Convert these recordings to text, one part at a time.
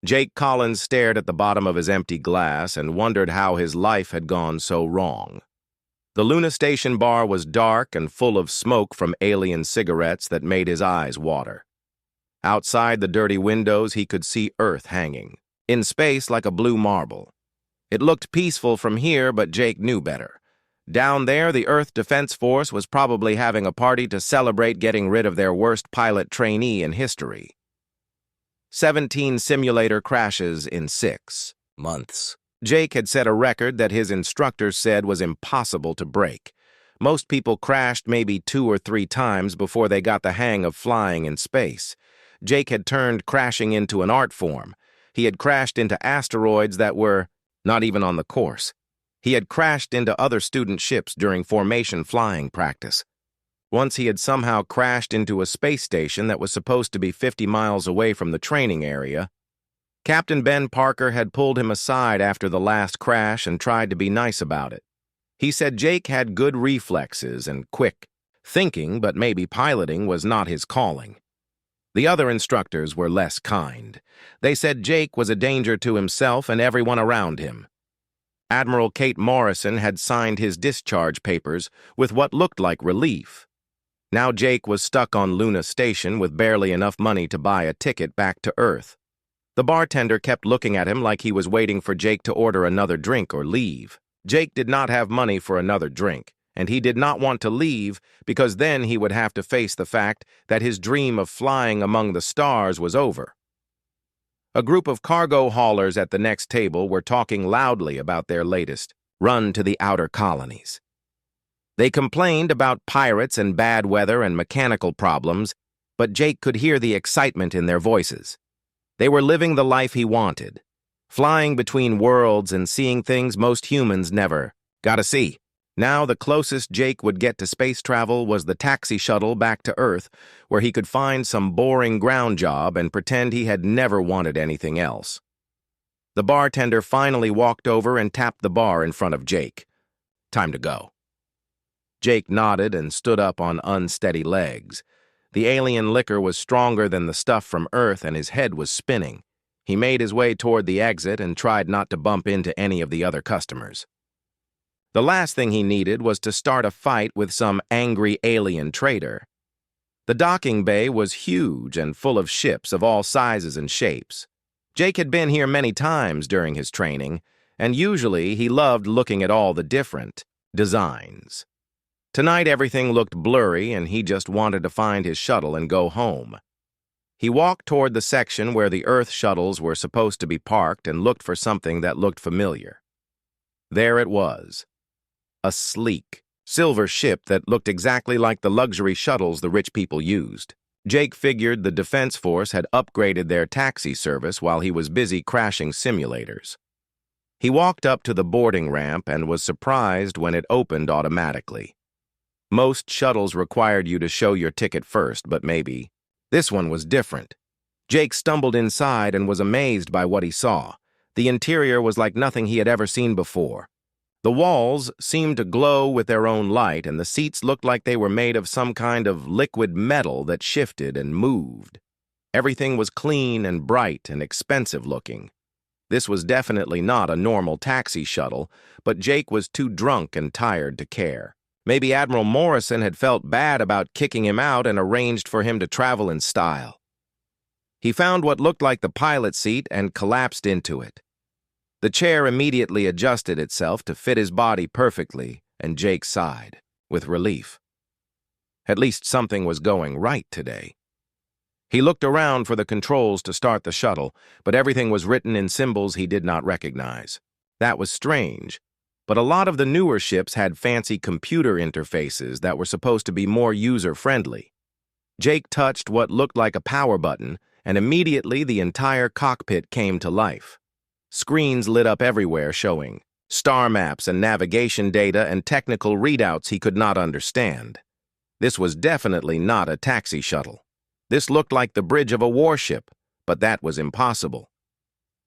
Jake Collins stared at the bottom of his empty glass and wondered how his life had gone so wrong. The Luna Station bar was dark and full of smoke from alien cigarettes that made his eyes water. Outside the dirty windows, he could see Earth hanging, in space like a blue marble. It looked peaceful from here, but Jake knew better. Down there, the Earth Defense Force was probably having a party to celebrate getting rid of their worst pilot trainee in history. 17 simulator crashes in 6 months. Jake had set a record that his instructors said was impossible to break. Most people crashed maybe 2 or 3 times before they got the hang of flying in space. Jake had turned crashing into an art form. He had crashed into asteroids that were not even on the course. He had crashed into other student ships during formation flying practice. Once he had somehow crashed into a space station that was supposed to be 50 miles away from the training area. Captain Ben Parker had pulled him aside after the last crash and tried to be nice about it. He said Jake had good reflexes and quick thinking, but maybe piloting was not his calling. The other instructors were less kind. They said Jake was a danger to himself and everyone around him. Admiral Kate Morrison had signed his discharge papers with what looked like relief. Now Jake was stuck on Luna Station with barely enough money to buy a ticket back to Earth. The bartender kept looking at him like he was waiting for Jake to order another drink or leave. Jake did not have money for another drink, and he did not want to leave because then he would have to face the fact that his dream of flying among the stars was over. A group of cargo haulers at the next table were talking loudly about their latest run to the outer colonies. They complained about pirates and bad weather and mechanical problems, but Jake could hear the excitement in their voices. They were living the life he wanted, flying between worlds and seeing things most humans never got to see. Now the closest Jake would get to space travel was the taxi shuttle back to Earth, where he could find some boring ground job and pretend he had never wanted anything else. The bartender finally walked over and tapped the bar in front of Jake. Time to go. Jake nodded and stood up on unsteady legs. The alien liquor was stronger than the stuff from Earth and his head was spinning. He made his way toward the exit and tried not to bump into any of the other customers. The last thing he needed was to start a fight with some angry alien trader. The docking bay was huge and full of ships of all sizes and shapes. Jake had been here many times during his training, and usually he loved looking at all the different designs. Tonight everything looked blurry and he just wanted to find his shuttle and go home. He walked toward the section where the Earth shuttles were supposed to be parked and looked for something that looked familiar. There it was. A sleek, silver ship that looked exactly like the luxury shuttles the rich people used. Jake figured the Defense Force had upgraded their taxi service while he was busy crashing simulators. He walked up to the boarding ramp and was surprised when it opened automatically. Most shuttles required you to show your ticket first, but maybe this one was different. Jake stumbled inside and was amazed by what he saw. The interior was like nothing he had ever seen before. The walls seemed to glow with their own light, and the seats looked like they were made of some kind of liquid metal that shifted and moved. Everything was clean and bright and expensive looking. This was definitely not a normal taxi shuttle, but Jake was too drunk and tired to care. Maybe Admiral Morrison had felt bad about kicking him out and arranged for him to travel in style. He found what looked like the pilot seat and collapsed into it. The chair immediately adjusted itself to fit his body perfectly, and Jake sighed, with relief. At least something was going right today. He looked around for the controls to start the shuttle, but everything was written in symbols he did not recognize. That was strange, but a lot of the newer ships had fancy computer interfaces that were supposed to be more user-friendly. Jake touched what looked like a power button, and immediately the entire cockpit came to life. Screens lit up everywhere showing star maps and navigation data and technical readouts he could not understand. This was definitely not a taxi shuttle. This looked like the bridge of a warship, but that was impossible.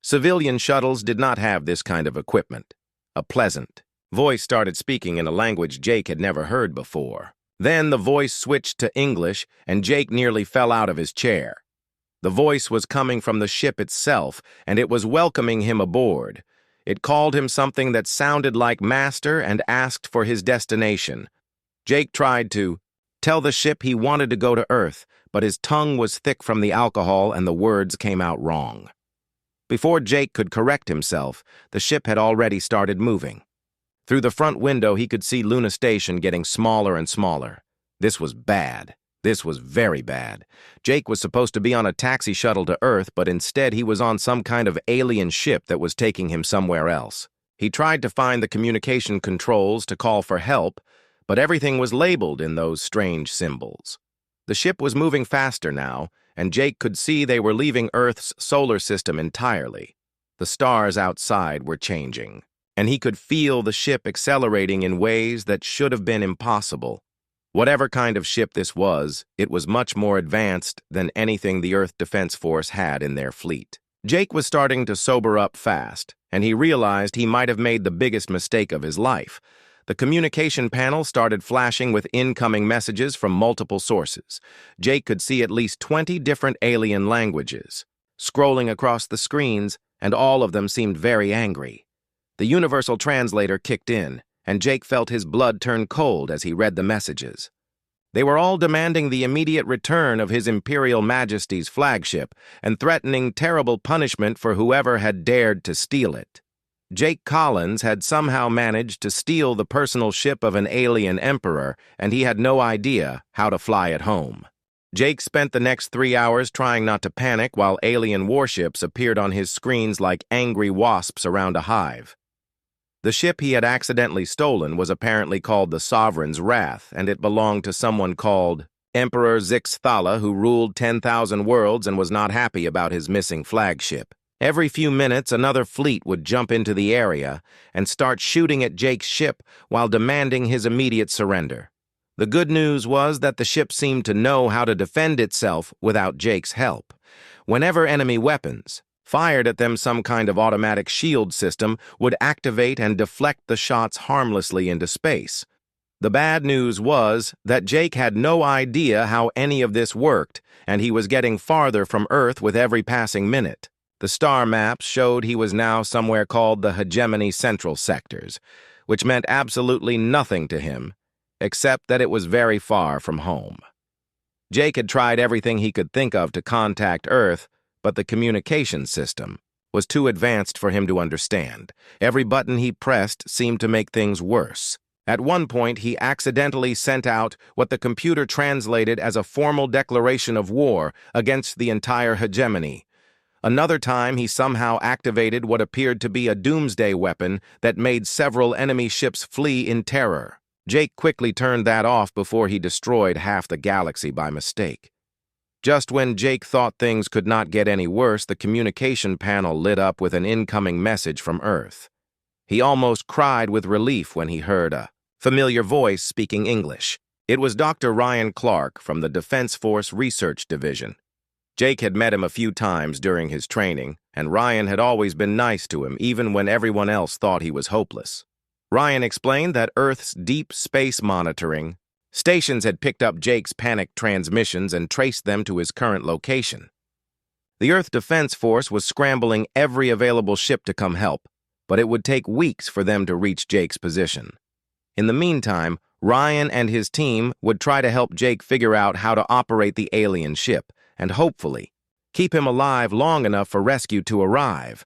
Civilian shuttles did not have this kind of equipment. A pleasant voice started speaking in a language Jake had never heard before. Then the voice switched to English, and Jake nearly fell out of his chair. The voice was coming from the ship itself, and it was welcoming him aboard. It called him something that sounded like master and asked for his destination. Jake tried to tell the ship he wanted to go to Earth, but his tongue was thick from the alcohol and the words came out wrong. Before Jake could correct himself, the ship had already started moving. Through the front window, he could see Luna Station getting smaller and smaller. This was bad. This was very bad. Jake was supposed to be on a taxi shuttle to Earth, but instead he was on some kind of alien ship that was taking him somewhere else. He tried to find the communication controls to call for help, but everything was labeled in those strange symbols. The ship was moving faster now, and Jake could see they were leaving Earth's solar system entirely. The stars outside were changing, and he could feel the ship accelerating in ways that should have been impossible. Whatever kind of ship this was, it was much more advanced than anything the Earth Defense Force had in their fleet. Jake was starting to sober up fast, and he realized he might have made the biggest mistake of his life. The communication panel started flashing with incoming messages from multiple sources. Jake could see at least 20 different alien languages, scrolling across the screens, and all of them seemed very angry. The universal translator kicked in, and Jake felt his blood turn cold as he read the messages. They were all demanding the immediate return of His Imperial Majesty's flagship and threatening terrible punishment for whoever had dared to steal it. Jake Collins had somehow managed to steal the personal ship of an alien emperor, and he had no idea how to fly it home. Jake spent the next 3 hours trying not to panic while alien warships appeared on his screens like angry wasps around a hive. The ship he had accidentally stolen was apparently called the Sovereign's Wrath, and it belonged to someone called Emperor Zixthala, who ruled 10,000 worlds and was not happy about his missing flagship. Every few minutes, another fleet would jump into the area and start shooting at Jake's ship while demanding his immediate surrender. The good news was that the ship seemed to know how to defend itself without Jake's help. Whenever enemy weapons fired at them, some kind of automatic shield system would activate and deflect the shots harmlessly into space. The bad news was that Jake had no idea how any of this worked, and he was getting farther from Earth with every passing minute. The star maps showed he was now somewhere called the Hegemony Central Sectors, which meant absolutely nothing to him, except that it was very far from home. Jake had tried everything he could think of to contact Earth, but the communication system was too advanced for him to understand. Every button he pressed seemed to make things worse. At one point, he accidentally sent out what the computer translated as a formal declaration of war against the entire hegemony. Another time, he somehow activated what appeared to be a doomsday weapon that made several enemy ships flee in terror. Jake quickly turned that off before he destroyed half the galaxy by mistake. Just when Jake thought things could not get any worse, the communication panel lit up with an incoming message from Earth. He almost cried with relief when he heard a familiar voice speaking English. It was Dr. Ryan Clark from the Defense Force Research Division. Jake had met him a few times during his training, and Ryan had always been nice to him, even when everyone else thought he was hopeless. Ryan explained that Earth's deep space monitoring stations had picked up Jake's panicked transmissions and traced them to his current location. The Earth Defense Force was scrambling every available ship to come help, but it would take weeks for them to reach Jake's position. In the meantime, Ryan and his team would try to help Jake figure out how to operate the alien ship and hopefully keep him alive long enough for rescue to arrive.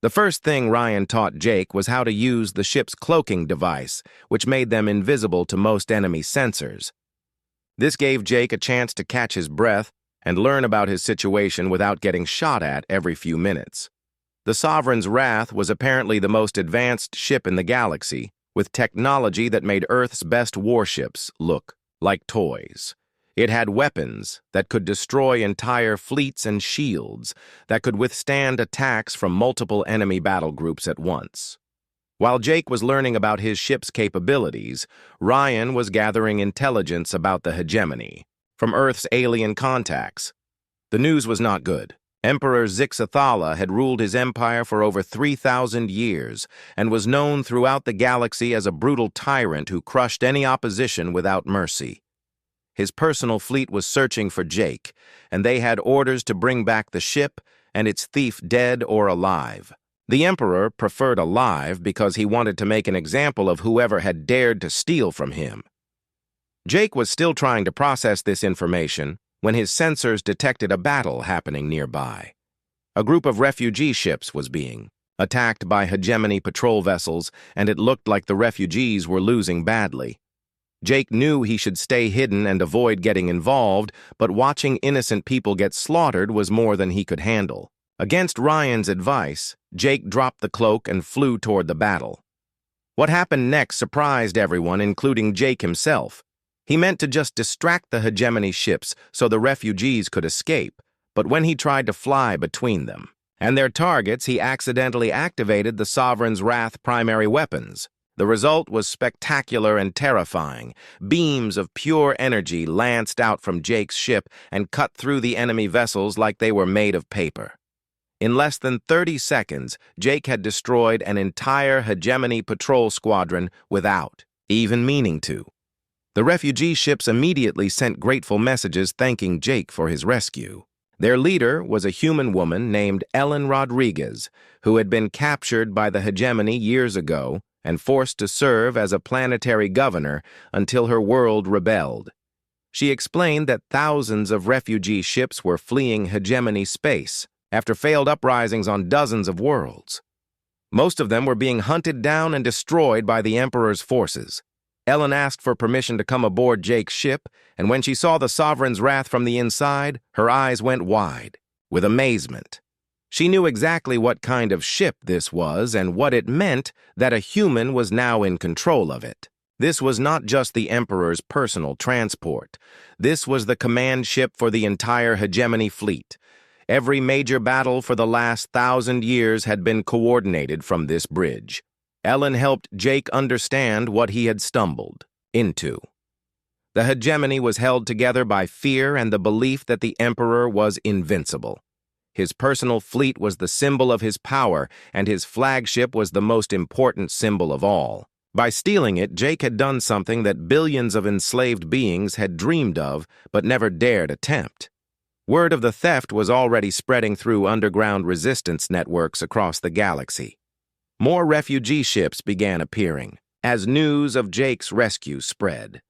The first thing Ryan taught Jake was how to use the ship's cloaking device, which made them invisible to most enemy sensors. This gave Jake a chance to catch his breath and learn about his situation without getting shot at every few minutes. The Sovereign's Wrath was apparently the most advanced ship in the galaxy, with technology that made Earth's best warships look like toys. It had weapons that could destroy entire fleets and shields that could withstand attacks from multiple enemy battle groups at once. While Jake was learning about his ship's capabilities, Ryan was gathering intelligence about the hegemony from Earth's alien contacts. The news was not good. Emperor Zixthala had ruled his empire for over 3,000 years and was known throughout the galaxy as a brutal tyrant who crushed any opposition without mercy. His personal fleet was searching for Jake, and they had orders to bring back the ship and its thief dead or alive. The Emperor preferred alive because he wanted to make an example of whoever had dared to steal from him. Jake was still trying to process this information when his sensors detected a battle happening nearby. A group of refugee ships was being attacked by hegemony patrol vessels, and it looked like the refugees were losing badly. Jake knew he should stay hidden and avoid getting involved, but watching innocent people get slaughtered was more than he could handle. Against Ryan's advice, Jake dropped the cloak and flew toward the battle. What happened next surprised everyone, including Jake himself. He meant to just distract the hegemony ships so the refugees could escape, but when he tried to fly between them and their targets, he accidentally activated the Sovereign's Wrath primary weapons. The result was spectacular and terrifying. Beams of pure energy lanced out from Jake's ship and cut through the enemy vessels like they were made of paper. In less than 30 seconds, Jake had destroyed an entire hegemony patrol squadron without even meaning to. The refugee ships immediately sent grateful messages thanking Jake for his rescue. Their leader was a human woman named Ellen Rodriguez, who had been captured by the hegemony years ago and forced to serve as a planetary governor until her world rebelled. She explained that thousands of refugee ships were fleeing hegemony space after failed uprisings on dozens of worlds. Most of them were being hunted down and destroyed by the Emperor's forces. Ellen asked for permission to come aboard Jake's ship, and when she saw the Sovereign's Wrath from the inside, her eyes went wide with amazement. She knew exactly what kind of ship this was and what it meant that a human was now in control of it. This was not just the Emperor's personal transport. This was the command ship for the entire hegemony fleet. Every major battle for the last 1,000 years had been coordinated from this bridge. Ellen helped Jake understand what he had stumbled into. The hegemony was held together by fear and the belief that the Emperor was invincible. His personal fleet was the symbol of his power, and his flagship was the most important symbol of all. By stealing it, Jake had done something that billions of enslaved beings had dreamed of but never dared attempt. Word of the theft was already spreading through underground resistance networks across the galaxy. More refugee ships began appearing as news of Jake's rescue spread.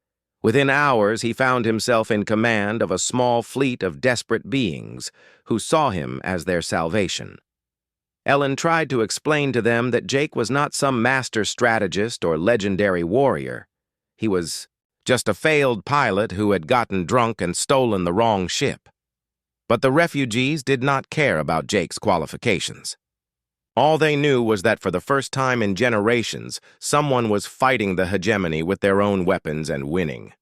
Within hours, he found himself in command of a small fleet of desperate beings who saw him as their salvation. Ellen tried to explain to them that Jake was not some master strategist or legendary warrior. He was just a failed pilot who had gotten drunk and stolen the wrong ship. But the refugees did not care about Jake's qualifications. All they knew was that for the first time in generations, someone was fighting the hegemony with their own weapons and winning.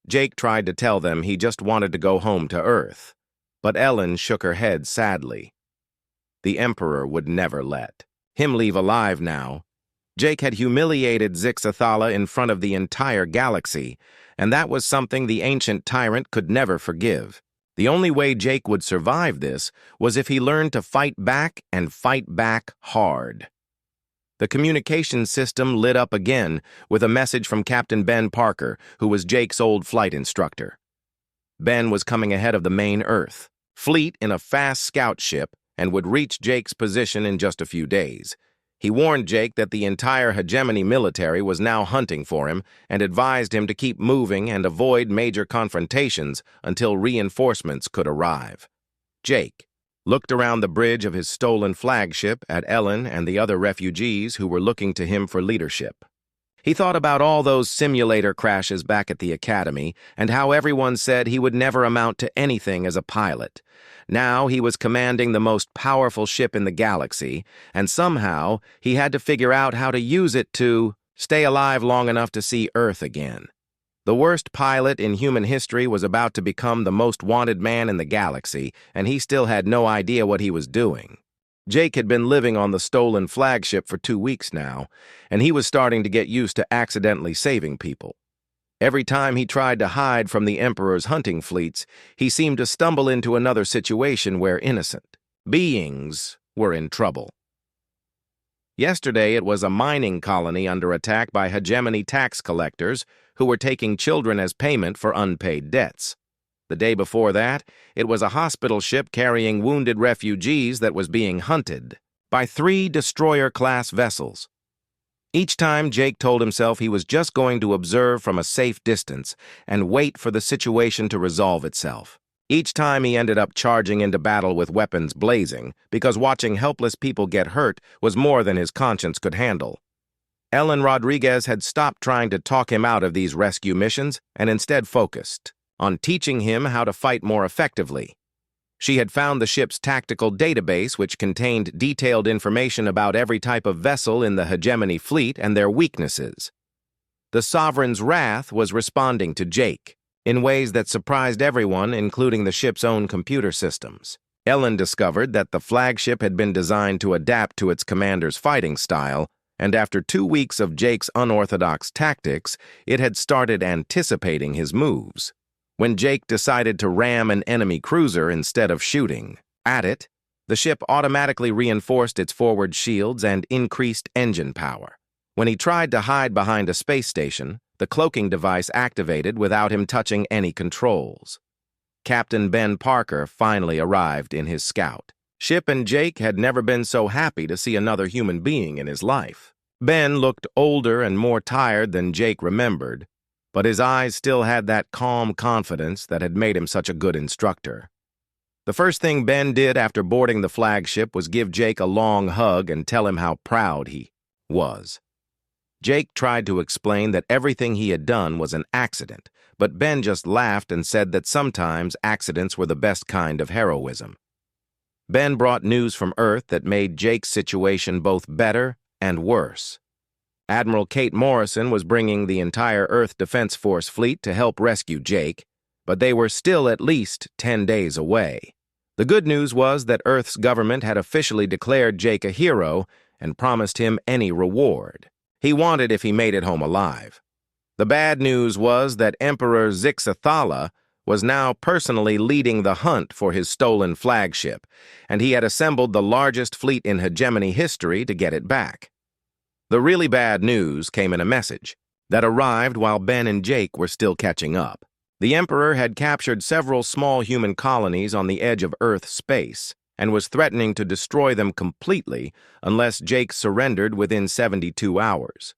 Jake tried to tell them he just wanted to go home to Earth, but Ellen shook her head sadly. The Emperor would never let him leave alive now. Jake had humiliated Zixathala in front of the entire galaxy, and that was something the ancient tyrant could never forgive. The only way Jake would survive this was if he learned to fight back and fight back hard. The communication system lit up again with a message from Captain Ben Parker, who was Jake's old flight instructor. Ben was coming ahead of the main Earth fleet in a fast scout ship and would reach Jake's position in just a few days. He warned Jake that the entire hegemony military was now hunting for him and advised him to keep moving and avoid major confrontations until reinforcements could arrive. Jake looked around the bridge of his stolen flagship at Ellen and the other refugees who were looking to him for leadership. He thought about all those simulator crashes back at the academy and how everyone said he would never amount to anything as a pilot. Now he was commanding the most powerful ship in the galaxy, and somehow he had to figure out how to use it to stay alive long enough to see Earth again. The worst pilot in human history was about to become the most wanted man in the galaxy, and he still had no idea what he was doing. Jake had been living on the stolen flagship for 2 weeks now, and he was starting to get used to accidentally saving people. Every time he tried to hide from the Emperor's hunting fleets, he seemed to stumble into another situation where innocent beings were in trouble. Yesterday, it was a mining colony under attack by hegemony tax collectors who were taking children as payment for unpaid debts. The day before that, it was a hospital ship carrying wounded refugees that was being hunted by 3 destroyer-class vessels. Each time, Jake told himself he was just going to observe from a safe distance and wait for the situation to resolve itself. Each time he ended up charging into battle with weapons blazing because watching helpless people get hurt was more than his conscience could handle. Ellen Rodriguez had stopped trying to talk him out of these rescue missions and instead focused on teaching him how to fight more effectively. She had found the ship's tactical database, which contained detailed information about every type of vessel in the hegemony fleet and their weaknesses. The Sovereign's wrath was responding to Jake in ways that surprised everyone, including the ship's own computer systems. Ellen discovered that the flagship had been designed to adapt to its commander's fighting style, and after 2 weeks of Jake's unorthodox tactics, it had started anticipating his moves. When Jake decided to ram an enemy cruiser instead of shooting at it, the ship automatically reinforced its forward shields and increased engine power. When he tried to hide behind a space station, the cloaking device activated without him touching any controls. Captain Ben Parker finally arrived in his scout. Ship and Jake had never been so happy to see another human being in his life. Ben looked older and more tired than Jake remembered, but his eyes still had that calm confidence that had made him such a good instructor. The first thing Ben did after boarding the flagship was give Jake a long hug and tell him how proud he was. Jake tried to explain that everything he had done was an accident, but Ben just laughed and said that sometimes accidents were the best kind of heroism. Ben brought news from Earth that made Jake's situation both better and worse. Admiral Kate Morrison was bringing the entire Earth Defense Force fleet to help rescue Jake, but they were still at least 10 days away. The good news was that Earth's government had officially declared Jake a hero and promised him any reward he wanted if he made it home alive. The bad news was that Emperor Zixathala was now personally leading the hunt for his stolen flagship, and he had assembled the largest fleet in hegemony history to get it back. The really bad news came in a message that arrived while Ben and Jake were still catching up. The Emperor had captured several small human colonies on the edge of Earth space and was threatening to destroy them completely unless Jake surrendered within 72 hours.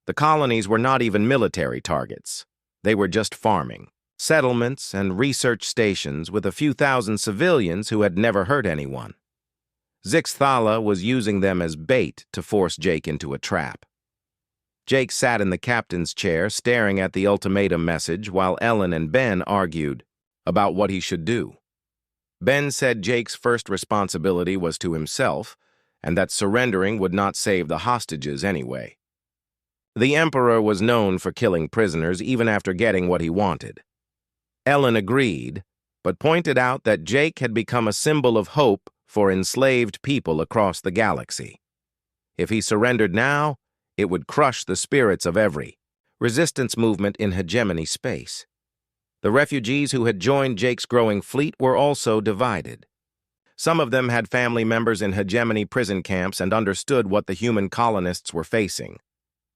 The colonies were not even military targets. They were just farming, settlements, and research stations with a few thousand civilians who had never hurt anyone. Zixathala was using them as bait to force Jake into a trap. Jake sat in the captain's chair staring at the ultimatum message while Ellen and Ben argued about what he should do. Ben said Jake's first responsibility was to himself, and that surrendering would not save the hostages anyway. The Emperor was known for killing prisoners even after getting what he wanted. Ellen agreed, but pointed out that Jake had become a symbol of hope for enslaved people across the galaxy. If he surrendered now, it would crush the spirits of every resistance movement in hegemony space. The refugees who had joined Jake's growing fleet were also divided. Some of them had family members in hegemony prison camps and understood what the human colonists were facing.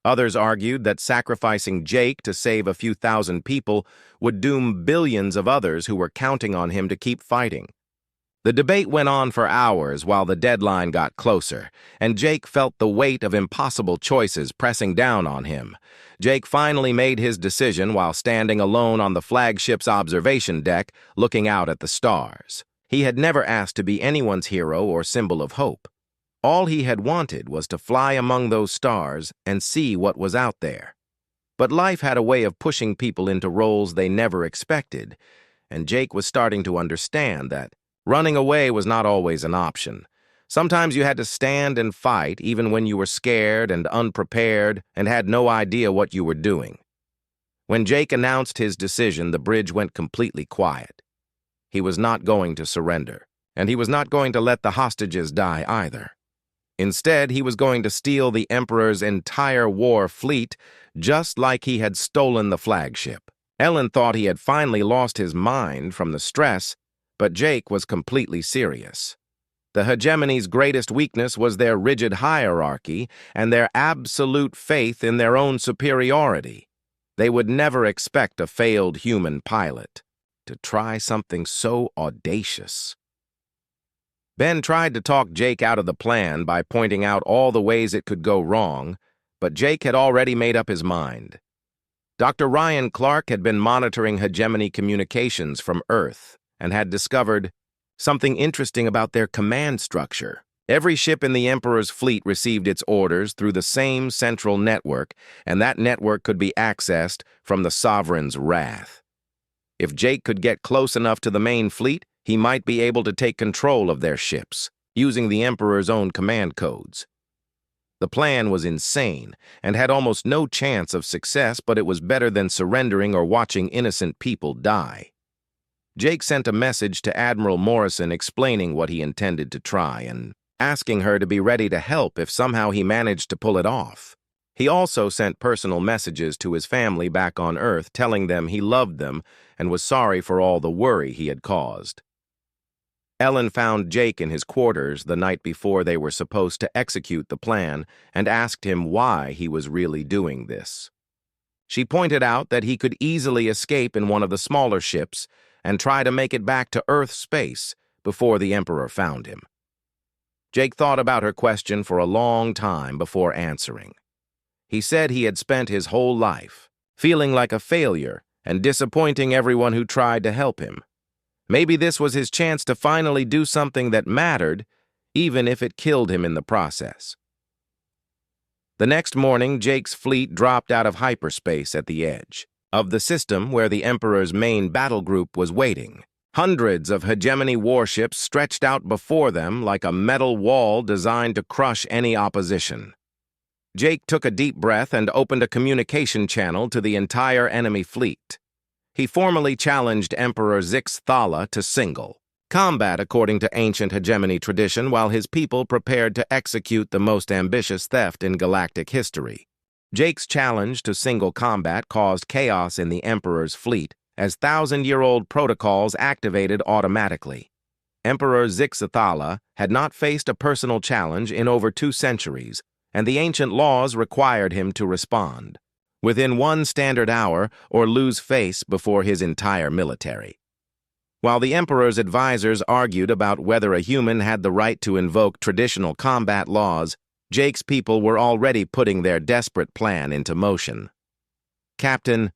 Others argued that sacrificing Jake to save a few thousand people would doom billions of others who were counting on him to keep fighting. The debate went on for hours while the deadline got closer, and Jake felt the weight of impossible choices pressing down on him. Jake finally made his decision while standing alone on the flagship's observation deck, looking out at the stars. He had never asked to be anyone's hero or symbol of hope. All he had wanted was to fly among those stars and see what was out there. But life had a way of pushing people into roles they never expected, and Jake was starting to understand that running away was not always an option. Sometimes you had to stand and fight even when you were scared and unprepared and had no idea what you were doing. When Jake announced his decision, the bridge went completely quiet. He was not going to surrender, and he was not going to let the hostages die either. Instead, he was going to steal the Emperor's entire war fleet, just like he had stolen the flagship. Ellen thought he had finally lost his mind from the stress, but Jake was completely serious. The hegemony's greatest weakness was their rigid hierarchy and their absolute faith in their own superiority. They would never expect a failed human pilot to try something so audacious. Ben tried to talk Jake out of the plan by pointing out all the ways it could go wrong, but Jake had already made up his mind. Dr. Ryan Clark had been monitoring hegemony communications from Earth and had discovered something interesting about their command structure. Every ship in the Emperor's fleet received its orders through the same central network, and that network could be accessed from the Sovereign's wrath. If Jake could get close enough to the main fleet, he might be able to take control of their ships, using the Emperor's own command codes. The plan was insane and had almost no chance of success, but it was better than surrendering or watching innocent people die. Jake sent a message to Admiral Morrison explaining what he intended to try and asking her to be ready to help if somehow he managed to pull it off. He also sent personal messages to his family back on Earth telling them he loved them and was sorry for all the worry he had caused. Ellen found Jake in his quarters the night before they were supposed to execute the plan and asked him why he was really doing this. She pointed out that he could easily escape in one of the smaller ships and try to make it back to Earth space before the Emperor found him. Jake thought about her question for a long time before answering. He said he had spent his whole life feeling like a failure and disappointing everyone who tried to help him. Maybe this was his chance to finally do something that mattered, even if it killed him in the process. The next morning, Jake's fleet dropped out of hyperspace at the edge of the system where the Emperor's main battle group was waiting. Hundreds of hegemony warships stretched out before them like a metal wall designed to crush any opposition. Jake took a deep breath and opened a communication channel to the entire enemy fleet. He formally challenged Emperor Zix Thala to single combat according to ancient hegemony tradition while his people prepared to execute the most ambitious theft in galactic history. Jake's challenge to single combat caused chaos in the Emperor's fleet as thousand-year-old protocols activated automatically. Emperor Zix Thala had not faced a personal challenge in over 2 centuries, and the ancient laws required him to respond within 1 standard hour or lose face before his entire military. While the Emperor's advisors argued about whether a human had the right to invoke traditional combat laws, Jake's people were already putting their desperate plan into motion. Captain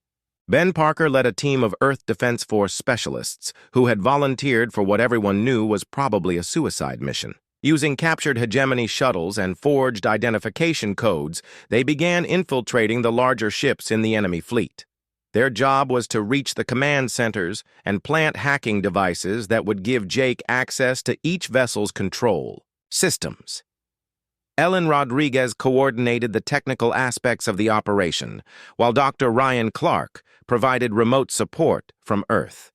Ben Parker led a team of Earth Defense Force specialists who had volunteered for what everyone knew was probably a suicide mission. Using captured hegemony shuttles and forged identification codes, they began infiltrating the larger ships in the enemy fleet. Their job was to reach the command centers and plant hacking devices that would give Jake access to each vessel's control systems. Ellen Rodriguez coordinated the technical aspects of the operation, while Dr. Ryan Clark provided remote support from Earth.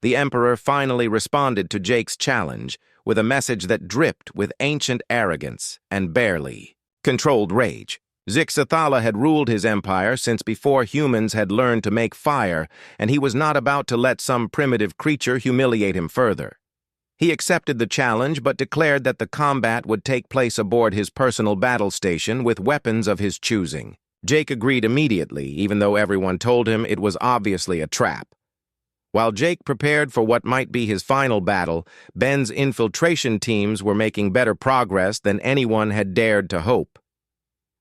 The Emperor finally responded to Jake's challenge with a message that dripped with ancient arrogance and barely controlled rage. Zix Thala had ruled his empire since before humans had learned to make fire, and he was not about to let some primitive creature humiliate him further. He accepted the challenge but declared that the combat would take place aboard his personal battle station with weapons of his choosing. Jake agreed immediately, even though everyone told him it was obviously a trap. While Jake prepared for what might be his final battle, Ben's infiltration teams were making better progress than anyone had dared to hope.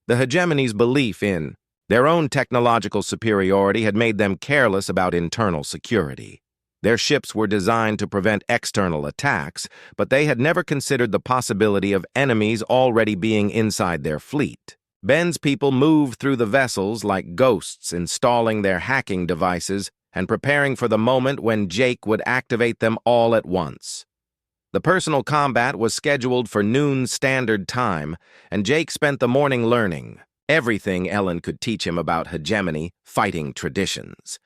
The hegemony's belief in their own technological superiority had made them careless about internal security. Their ships were designed to prevent external attacks, but they had never considered the possibility of enemies already being inside their fleet. Ben's people moved through the vessels like ghosts, installing their hacking devices and preparing for the moment when Jake would activate them all at once. The personal combat was scheduled for noon standard time, and Jake spent the morning learning everything Ellen could teach him about hegemony fighting traditions.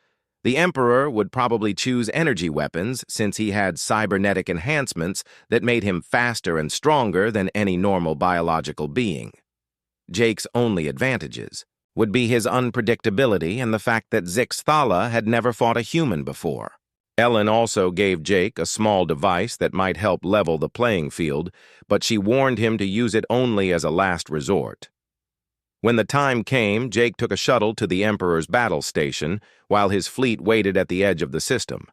The Emperor would probably choose energy weapons since he had cybernetic enhancements that made him faster and stronger than any normal biological being. Jake's only advantages would be his unpredictability and the fact that Zix Thala had never fought a human before. Ellen also gave Jake a small device that might help level the playing field, but she warned him to use it only as a last resort. When the time came, Jake took a shuttle to the Emperor's battle station, while his fleet waited at the edge of the system.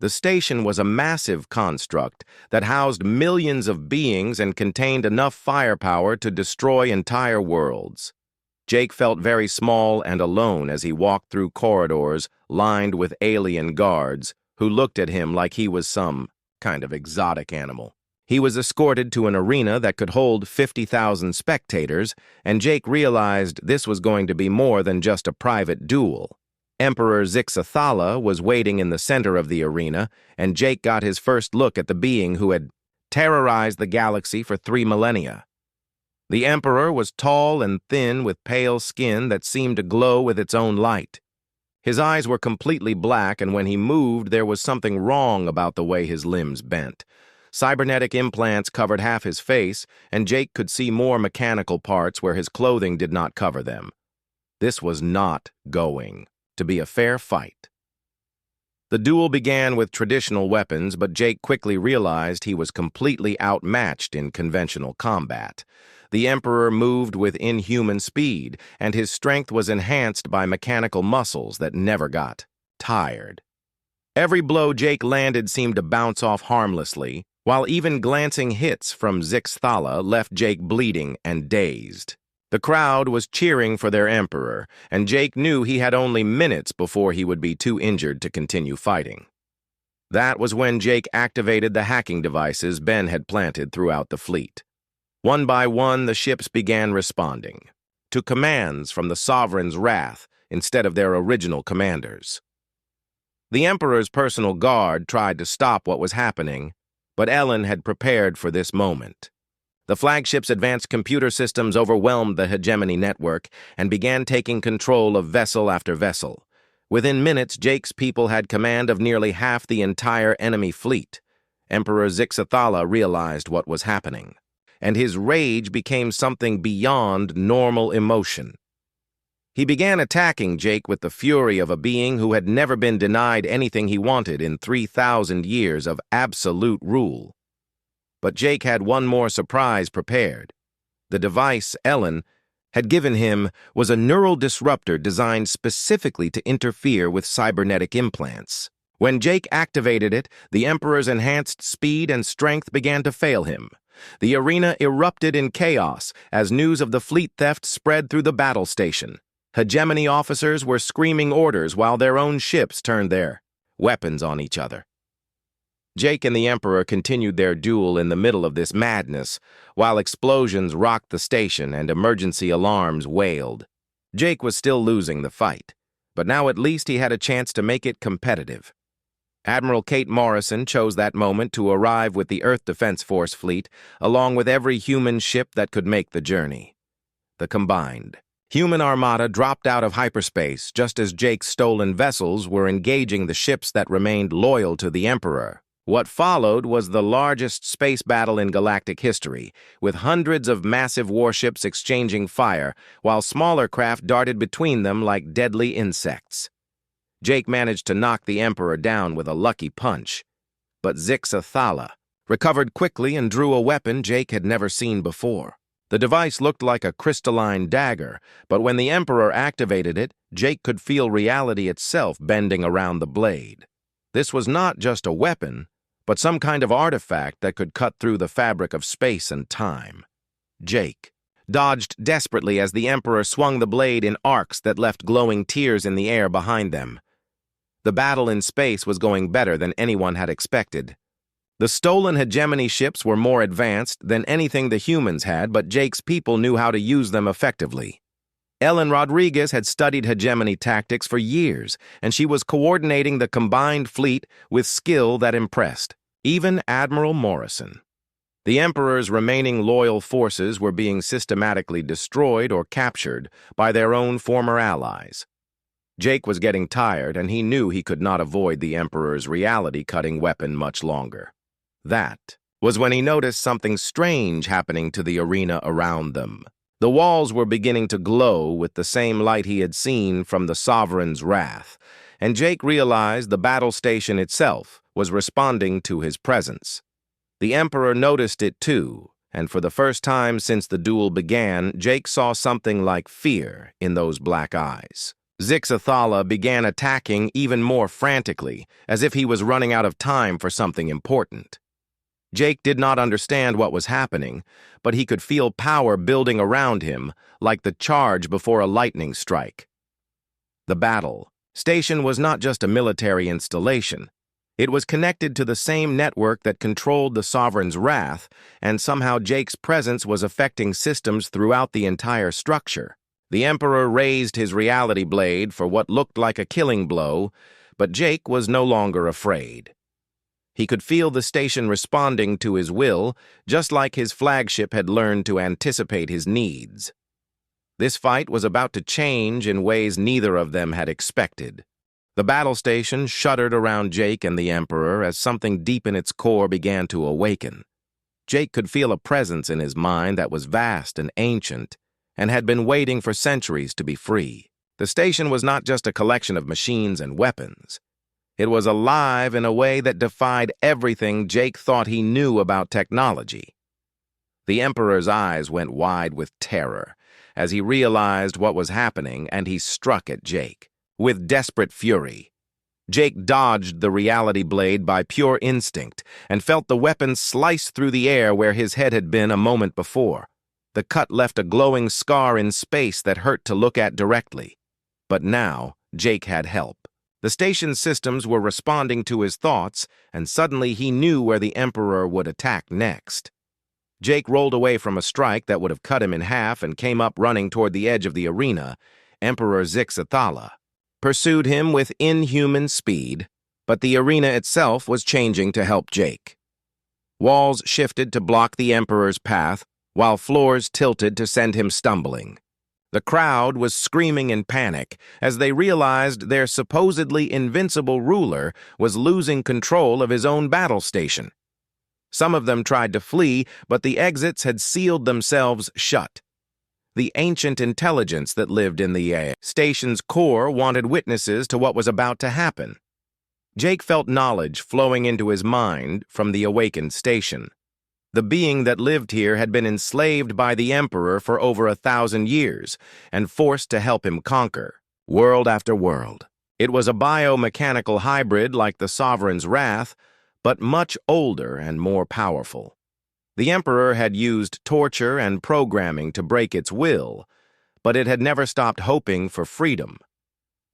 The station was a massive construct that housed millions of beings and contained enough firepower to destroy entire worlds. Jake felt very small and alone as he walked through corridors lined with alien guards who looked at him like he was some kind of exotic animal. He was escorted to an arena that could hold 50,000 spectators, and Jake realized this was going to be more than just a private duel. Emperor Zixathala was waiting in the center of the arena, and Jake got his first look at the being who had terrorized the galaxy for 3 millennia. The Emperor was tall and thin with pale skin that seemed to glow with its own light. His eyes were completely black, and when he moved, there was something wrong about the way his limbs bent. Cybernetic implants covered half his face, and Jake could see more mechanical parts where his clothing did not cover them. This was not going to be a fair fight. The duel began with traditional weapons, but Jake quickly realized he was completely outmatched in conventional combat. The Emperor moved with inhuman speed, and his strength was enhanced by mechanical muscles that never got tired. Every blow Jake landed seemed to bounce off harmlessly, while even glancing hits from Zixathala left Jake bleeding and dazed. The crowd was cheering for their Emperor, and Jake knew he had only minutes before he would be too injured to continue fighting. That was when Jake activated the hacking devices Ben had planted throughout the fleet. One by one, the ships began responding to commands from the Sovereign's wrath instead of their original commanders. The Emperor's personal guard tried to stop what was happening, but Ellen had prepared for this moment. The flagship's advanced computer systems overwhelmed the hegemony network and began taking control of vessel after vessel. Within minutes, Jake's people had command of nearly half the entire enemy fleet. Emperor Zixathala realized what was happening, and his rage became something beyond normal emotion. He began attacking Jake with the fury of a being who had never been denied anything he wanted in 3,000 years of absolute rule. But Jake had one more surprise prepared. The device Ellen had given him was a neural disruptor designed specifically to interfere with cybernetic implants. When Jake activated it, the Emperor's enhanced speed and strength began to fail him. The arena erupted in chaos as news of the fleet theft spread through the battle station. Hegemony officers were screaming orders while their own ships turned their weapons on each other. Jake and the Emperor continued their duel in the middle of this madness, while explosions rocked the station and emergency alarms wailed. Jake was still losing the fight, but now at least he had a chance to make it competitive. Admiral Kate Morrison chose that moment to arrive with the Earth Defense Force fleet, along with every human ship that could make the journey. The combined human armada dropped out of hyperspace just as Jake's stolen vessels were engaging the ships that remained loyal to the Emperor. What followed was the largest space battle in galactic history, with hundreds of massive warships exchanging fire, while smaller craft darted between them like deadly insects. Jake managed to knock the Emperor down with a lucky punch, but Zixathala recovered quickly and drew a weapon Jake had never seen before. The device looked like a crystalline dagger, but when the Emperor activated it, Jake could feel reality itself bending around the blade. This was not just a weapon, but some kind of artifact that could cut through the fabric of space and time. Jake dodged desperately as the Emperor swung the blade in arcs that left glowing tears in the air behind them. The battle in space was going better than anyone had expected. The stolen hegemony ships were more advanced than anything the humans had, but Jake's people knew how to use them effectively. Ellen Rodriguez had studied hegemony tactics for years, and she was coordinating the combined fleet with skill that impressed even Admiral Morrison. The Emperor's remaining loyal forces were being systematically destroyed or captured by their own former allies. Jake was getting tired, and he knew he could not avoid the Emperor's reality-cutting weapon much longer. That was when he noticed something strange happening to the arena around them. The walls were beginning to glow with the same light he had seen from the Sovereign's wrath, and Jake realized the battle station itself was responding to his presence. The Emperor noticed it too, and for the first time since the duel began, Jake saw something like fear in those black eyes. Zixathala began attacking even more frantically, as if he was running out of time for something important. Jake did not understand what was happening, but he could feel power building around him, like the charge before a lightning strike. The battle station was not just a military installation. It was connected to the same network that controlled the Sovereign's wrath, and somehow Jake's presence was affecting systems throughout the entire structure. The Emperor raised his reality blade for what looked like a killing blow, but Jake was no longer afraid. He could feel the station responding to his will, just like his flagship had learned to anticipate his needs. This fight was about to change in ways neither of them had expected. The battle station shuddered around Jake and the Emperor as something deep in its core began to awaken. Jake could feel a presence in his mind that was vast and ancient, and had been waiting for centuries to be free. The station was not just a collection of machines and weapons. It was alive in a way that defied everything Jake thought he knew about technology. The Emperor's eyes went wide with terror as he realized what was happening, and he struck at Jake with desperate fury. Jake dodged the reality blade by pure instinct and felt the weapon slice through the air where his head had been a moment before. The cut left a glowing scar in space that hurt to look at directly. But now, Jake had help. The station's systems were responding to his thoughts, and suddenly he knew where the Emperor would attack next. Jake rolled away from a strike that would have cut him in half and came up running toward the edge of the arena. Emperor Zixathala pursued him with inhuman speed, but the arena itself was changing to help Jake. Walls shifted to block the Emperor's path, while floors tilted to send him stumbling. The crowd was screaming in panic as they realized their supposedly invincible ruler was losing control of his own battle station. Some of them tried to flee, but the exits had sealed themselves shut. The ancient intelligence that lived in the station's core wanted witnesses to what was about to happen. Jake felt knowledge flowing into his mind from the awakened station. The being that lived here had been enslaved by the Emperor for over 1,000 years and forced to help him conquer, world after world. It was a biomechanical hybrid like the Sovereign's wrath, but much older and more powerful. The Emperor had used torture and programming to break its will, but it had never stopped hoping for freedom.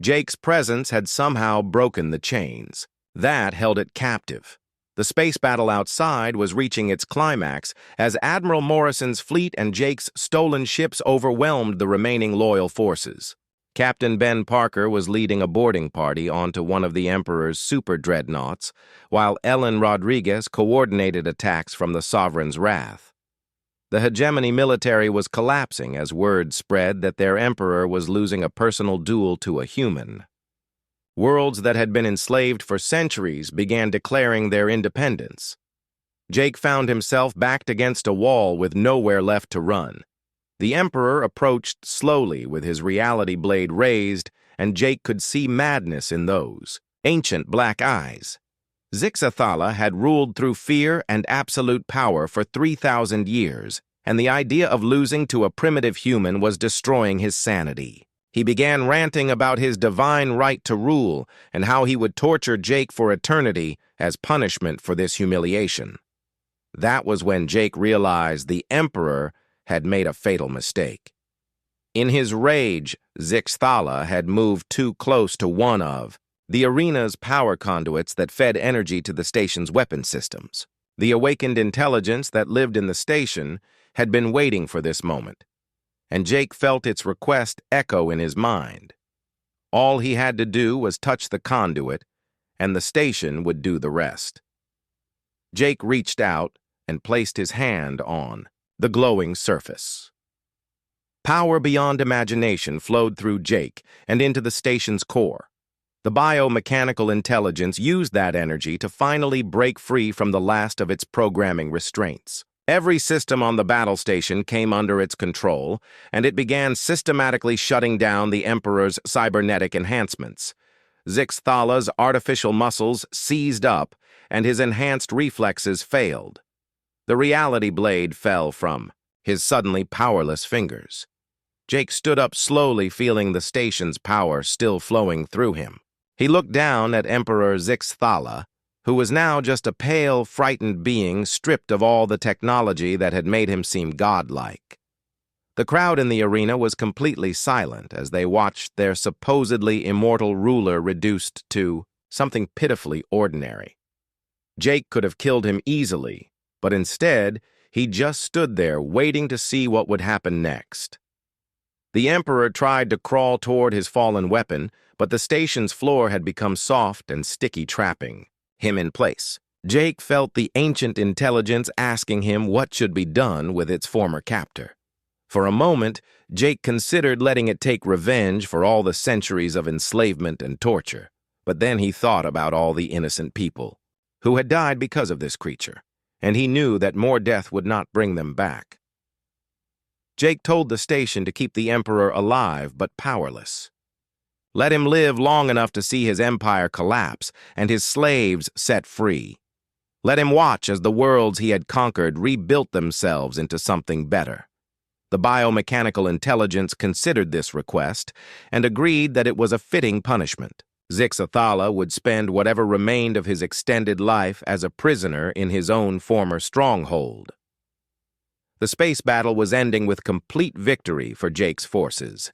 Jake's presence had somehow broken the chains. That held it captive. The space battle outside was reaching its climax as Admiral Morrison's fleet and Jake's stolen ships overwhelmed the remaining loyal forces. Captain Ben Parker was leading a boarding party onto one of the Emperor's super dreadnoughts, while Ellen Rodriguez coordinated attacks from the Sovereign's wrath. The hegemony military was collapsing as word spread that their Emperor was losing a personal duel to a human. Worlds that had been enslaved for centuries began declaring their independence. Jake found himself backed against a wall with nowhere left to run. The Emperor approached slowly with his reality blade raised, and Jake could see madness in those ancient black eyes. Zixathala had ruled through fear and absolute power for 3,000 years, and the idea of losing to a primitive human was destroying his sanity. He began ranting about his divine right to rule and how he would torture Jake for eternity as punishment for this humiliation. That was when Jake realized the Emperor had made a fatal mistake. In his rage, Zixathala had moved too close to one of the arena's power conduits that fed energy to the station's weapon systems. The awakened intelligence that lived in the station had been waiting for this moment, and Jake felt its request echo in his mind. All he had to do was touch the conduit, and the station would do the rest. Jake reached out and placed his hand on the glowing surface. Power beyond imagination flowed through Jake and into the station's core. The biomechanical intelligence used that energy to finally break free from the last of its programming restraints. Every system on the battle station came under its control, and it began systematically shutting down the Emperor's cybernetic enhancements. Zixthala's artificial muscles seized up, and his enhanced reflexes failed. The reality blade fell from his suddenly powerless fingers. Jake stood up slowly, feeling the station's power still flowing through him. He looked down at Emperor Zixthala, who was now just a pale, frightened being stripped of all the technology that had made him seem godlike. The crowd in the arena was completely silent as they watched their supposedly immortal ruler reduced to something pitifully ordinary. Jake could have killed him easily, but instead, he just stood there waiting to see what would happen next. The Emperor tried to crawl toward his fallen weapon, but the station's floor had become soft and sticky, trapping him in place. Jake felt the ancient intelligence asking him what should be done with its former captor. For a moment, Jake considered letting it take revenge for all the centuries of enslavement and torture, but then he thought about all the innocent people who had died because of this creature, and he knew that more death would not bring them back. Jake told the station to keep the Emperor alive but powerless. Let him live long enough to see his empire collapse and his slaves set free. Let him watch as the worlds he had conquered rebuilt themselves into something better. The biomechanical intelligence considered this request and agreed that it was a fitting punishment. Zixthala would spend whatever remained of his extended life as a prisoner in his own former stronghold. The space battle was ending with complete victory for Jake's forces.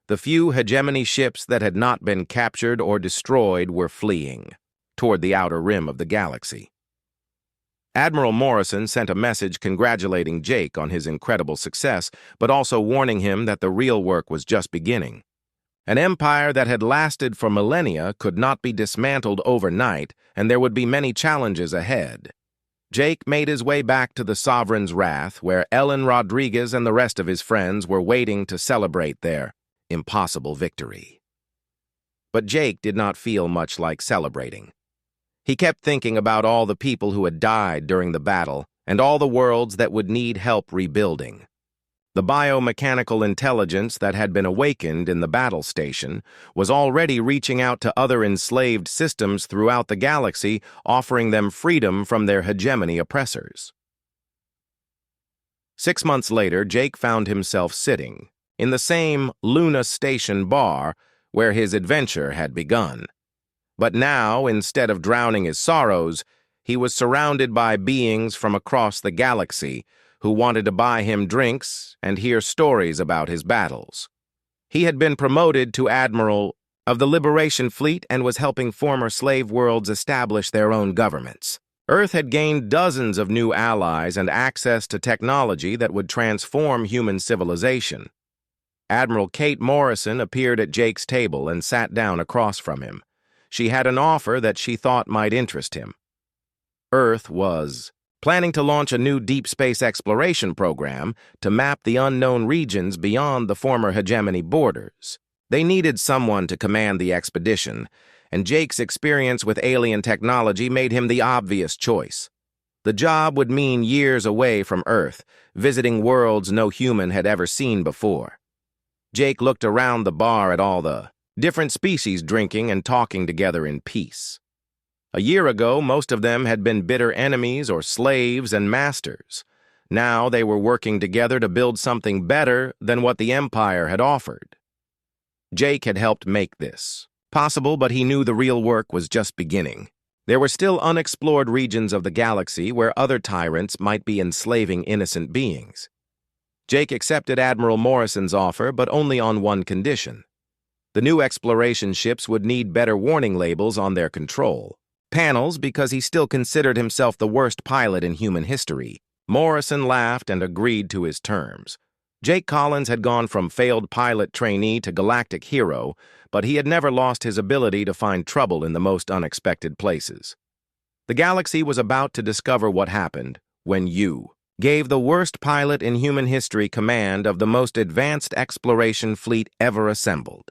The few hegemony ships that had not been captured or destroyed were fleeing toward the outer rim of the galaxy. Admiral Morrison sent a message congratulating Jake on his incredible success, but also warning him that the real work was just beginning. An empire that had lasted for millennia could not be dismantled overnight, and there would be many challenges ahead. Jake made his way back to the Sovereign's Wrath, where Ellen Rodriguez and the rest of his friends were waiting to celebrate their impossible victory. But Jake did not feel much like celebrating. He kept thinking about all the people who had died during the battle and all the worlds that would need help rebuilding. The biomechanical intelligence that had been awakened in the battle station was already reaching out to other enslaved systems throughout the galaxy, offering them freedom from their hegemony oppressors. 6 months later, Jake found himself sitting in the same Luna Station bar where his adventure had begun. But now, instead of drowning his sorrows, he was surrounded by beings from across the galaxy who wanted to buy him drinks and hear stories about his battles. He had been promoted to Admiral of the Liberation Fleet and was helping former slave worlds establish their own governments. Earth had gained dozens of new allies and access to technology that would transform human civilization. Admiral Kate Morrison appeared at Jake's table and sat down across from him. She had an offer that she thought might interest him. Earth was planning to launch a new deep space exploration program to map the unknown regions beyond the former hegemony borders. They needed someone to command the expedition, and Jake's experience with alien technology made him the obvious choice. The job would mean years away from Earth, visiting worlds no human had ever seen before. Jake looked around the bar at all the different species drinking and talking together in peace. A year ago, most of them had been bitter enemies or slaves and masters. Now they were working together to build something better than what the Empire had offered. Jake had helped make this possible, but he knew the real work was just beginning. There were still unexplored regions of the galaxy where other tyrants might be enslaving innocent beings. Jake accepted Admiral Morrison's offer, but only on one condition. The new exploration ships would need better warning labels on their control panels because he still considered himself the worst pilot in human history. Morrison laughed and agreed to his terms. Jake Collins had gone from failed pilot trainee to galactic hero, but he had never lost his ability to find trouble in the most unexpected places. The galaxy was about to discover what happened when you gave the worst pilot in human history command of the most advanced exploration fleet ever assembled.